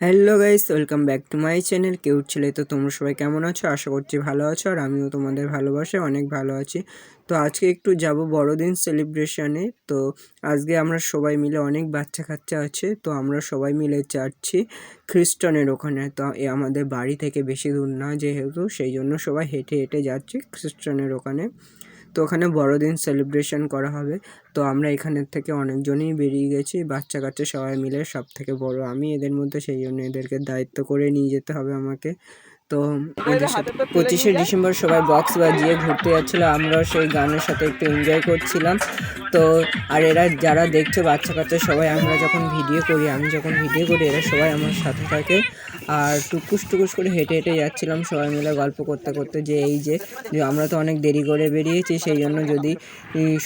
Hello guys, welcome back to my channel cute ছেলে। তো তোমরা সবাই কেমন আছো? আশা করছি ভালো আছো, আর আমিও তোমাদের ভালোবাসায় অনেক ভালো আছি। তো আজকে একটু যাব বড়দিন সেলিব্রেশনে। তো আজকে আমরা সবাই মিলে, অনেক বাচ্চা কাচ্চা আছে, তো আমরা সবাই মিলে যাচ্ছি খ্রিস্টানের ওখানে। তো আমাদের বাড়ি থেকে বেশি দূর না যেহেতু, সেই জন্য সবাই হেঁটে হেঁটে যাচ্ছি খ্রিস্টানের ওখানে। তো ওখানে বড়দিন সেলিব্রেশন করা হবে। তো আমরা এখানের থেকে অনেকজনই বেরিয়ে গেছি, বাচ্চা কাচ্চা সবাই মিলে। সব থেকে বড় আমি এদের মধ্যে, সেই জন্য এদেরকে দায়িত্ব করে নিয়ে যেতে হবে আমাকে। তো এদের সাথে 25শে ডিসেম্বর সবাই বক্স বাজিয়ে ঘুরতে যাচ্ছিলো, আমরাও সেই গানের সাথে একটু এনজয় করছিলাম। তো আর এরা যারা দেখছো বাচ্চা কাচ্চা সবাই, আমরা যখন ভিডিও করি, আমি যখন ভিডিও করি, এরা সবাই আমার সাথে থাকে। আর টুকুস টুকুস করে হেঁটে হেঁটে যাচ্ছিলাম সবাই মিলে গল্প করতে করতে, যে এই যে আমরা তো অনেক দেরি করে বেরিয়েছি, সেই জন্য যদি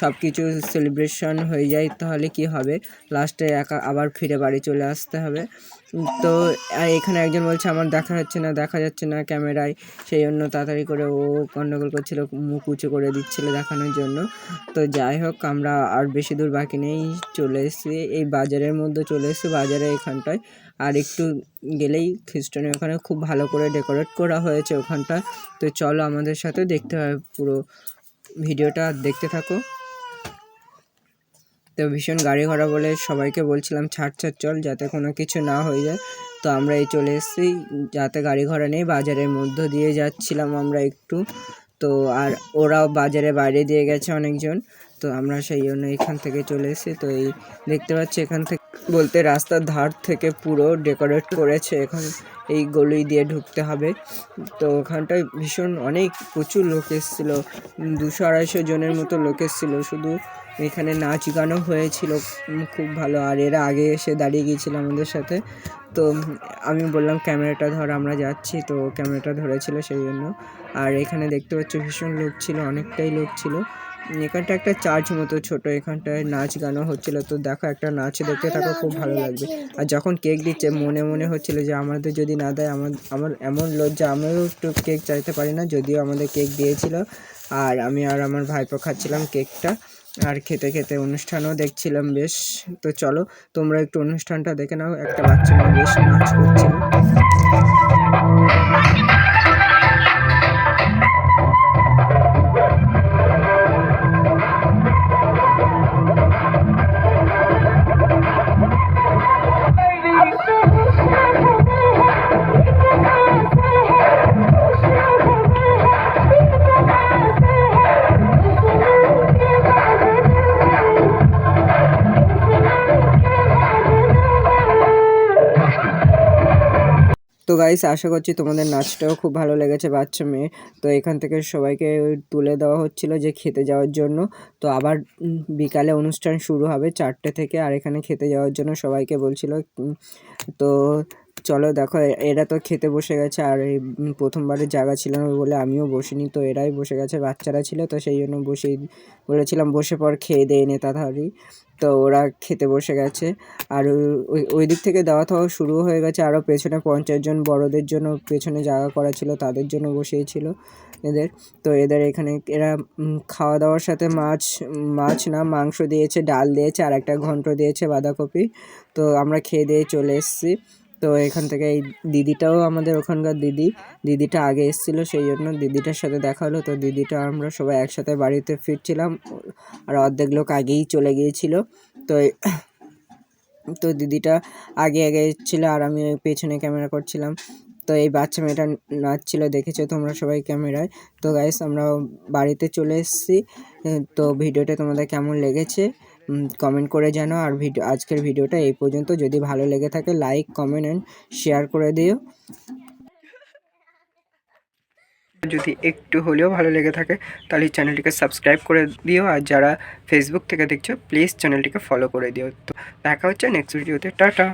সব কিছু সেলিব্রেশন হয়ে যায় তাহলে কি হবে, লাস্টে আবার ফিরে বাড়ি চলে আসতে হবে। তো এখানে একজন বলছে আমার দেখা যাচ্ছে না ক্যামেরায়, সেই জন্য তাড়াতাড়ি করে ও গন্ডগোল করছিল, মুখ উঁচু করে দিচ্ছিল দেখানোর জন্য। তো যাই হোক, আমরা আর বেশি দূর বাকি নেই, চলে এসেছি এই বাজারের মধ্যে, চলে এসেছি বাজারে এখানটায়। আর একটু গেলেই খ্রিস্টানের ওখানে খুব ভালো করে ডেকোরেট করা হয়েছে ওখানটা। তো চলো আমাদের সাথে দেখতে হয়, পুরো ভিডিওটা দেখতে থাকো। তো ভীষণ গাড়ি ঘোড়া বলে সবাইকে বলছিলাম ছাড় চল, যাতে কোনো কিছু না হয়ে যায়। তো আমরা এই চলে এসেছি, যাতে গাড়ি ঘোড়া নেই, বাজারের মধ্য দিয়ে যাচ্ছিলাম আমরা একটু। তো আর ওরাও বাজারে বাইরে দিয়ে গেছে অনেকজন, তো আমরা সেই জন্য এখান থেকে চলে এসেছি। তো এই দেখতে পাচ্ছি, এখান থেকে বলতে রাস্তার ধার থেকে পুরো ডেকোরেট করেছে, এখন এই গলি দিয়ে ঢুকতে হবে। তো ওখানটায় ভীষণ প্রচুর লোক এসেছিলো, 200-250 জনের মতো লোক এসেছিলো। শুধু এখানে নাচ গানও হয়েছিল খুব ভালো, আর এরা আগে এসে দাঁড়িয়ে গিয়েছিল আমাদের সাথে। তো আমি বললাম ক্যামেরাটা ধর, আমরা যাচ্ছি, তো ক্যামেরাটা ধরেছিল সেই জন্য। আর এখানে দেখতে পাচ্ছ ভীষণ লোক ছিল, অনেকটাই লোক ছিল। এখানটা একটা চার্চ মতো ছোট, এখানটায় নাচ গানও হচ্ছিল। তো দেখো, একটা নাচ দেখতে থাকো, খুব ভালো লাগবে। আর যখন কেক দিচ্ছে, মনে মনে হচ্ছিল যে আমাদের যদি না দেয়, আমার এমন লজ্জা, আমিও একটু কেক চাইতে পারি না, যদিও আমাদের কেক দিয়েছিল। আর আমি আর আমার ভাইপো খাচ্ছিলাম কেকটা, আর খেতে খেতে অনুষ্ঠানও দেখছিলাম বেশ। তো চলো তোমরা একটু অনুষ্ঠানটা দেখে নাও, একটা বাচ্চা মেয়ে বেশ নাচ করছিল। তো গাইস, আশা করছি তোমাদের নাচটাও খুব ভালো লেগেছে, বাচ্চা মেয়ে। তো এখান থেকে সবাইকে তুলে দেওয়া হচ্ছিল যে খেতে যাওয়ার জন্য। তো আবার বিকালে অনুষ্ঠান শুরু হবে 4টে থেকে, আর এখানে খেতে যাওয়ার জন্য সবাইকে বলছিল। তো চলো দেখো, এরা তো খেতে বসে গেছে, আর এই প্রথমবারের জায়গা ছিল না বলে আমিও বসিনি, তো এরাই বসে গেছে, বাচ্চারা ছিল, তো সেই জন্য বলেছিলাম বসে পর, খেয়ে দিয়ে নে তাড়াতাড়ি। তো ওরা খেতে বসে গেছে, আর ওই দিক থেকে দেওয়া থাওয়া শুরু হয়ে গেছে। আরও পেছনে 50 জন বড়দের জন্য পেছনে জায়গা করা ছিল, তাদের জন্য বসিয়েছিল এদের। তো এখানে এরা খাওয়া দাওয়ার সাথে মাছ না মাংস দিয়েছে, ডাল দিয়েছে, আর একটা ঘন্ট দিয়েছে বাঁধাকপি। তো আমরা খেয়ে দিয়ে চলে এসেছি। তো এখান থেকে এই দিদিটাও আমাদের ওখানকার দিদিটা আগে এসেছিলো, সেই জন্য দিদিটার সাথে দেখা হলো। তো দিদিটা, আমরা সবাই একসাথে বাড়িতে ফিরছিলাম, আর অর্ধেক লোক আগেই চলে গিয়েছিল। তো তো দিদিটা আগে এসেছিলো, আর আমি পেছনে ক্যামেরা করছিলাম। তো এই বাচ্চা মেয়েটা নাচছিল, দেখেছো তোমরা সবাই ক্যামেরায়। তো গাইস, আমরা বাড়িতে চলে এসেছি। তো ভিডিওটা তোমাদের কেমন লেগেছে কমেন্ট করে জানাও। আর আজকের ভিডিওটা এই পর্যন্ত। যদি ভালো লেগে থাকে লাইক, কমেন্ট অ্যান্ড শেয়ার করে দিও। যদি একটু হলেও ভালো লেগে থাকে তাহলে চ্যানেলটিকে সাবস্ক্রাইব করে দিও, আর যারা ফেসবুক থেকে দেখছো প্লিজ চ্যানেলটিকে ফলো করে দিও। তো দেখা হচ্ছে নেক্সট ভিডিওতে, টাটা।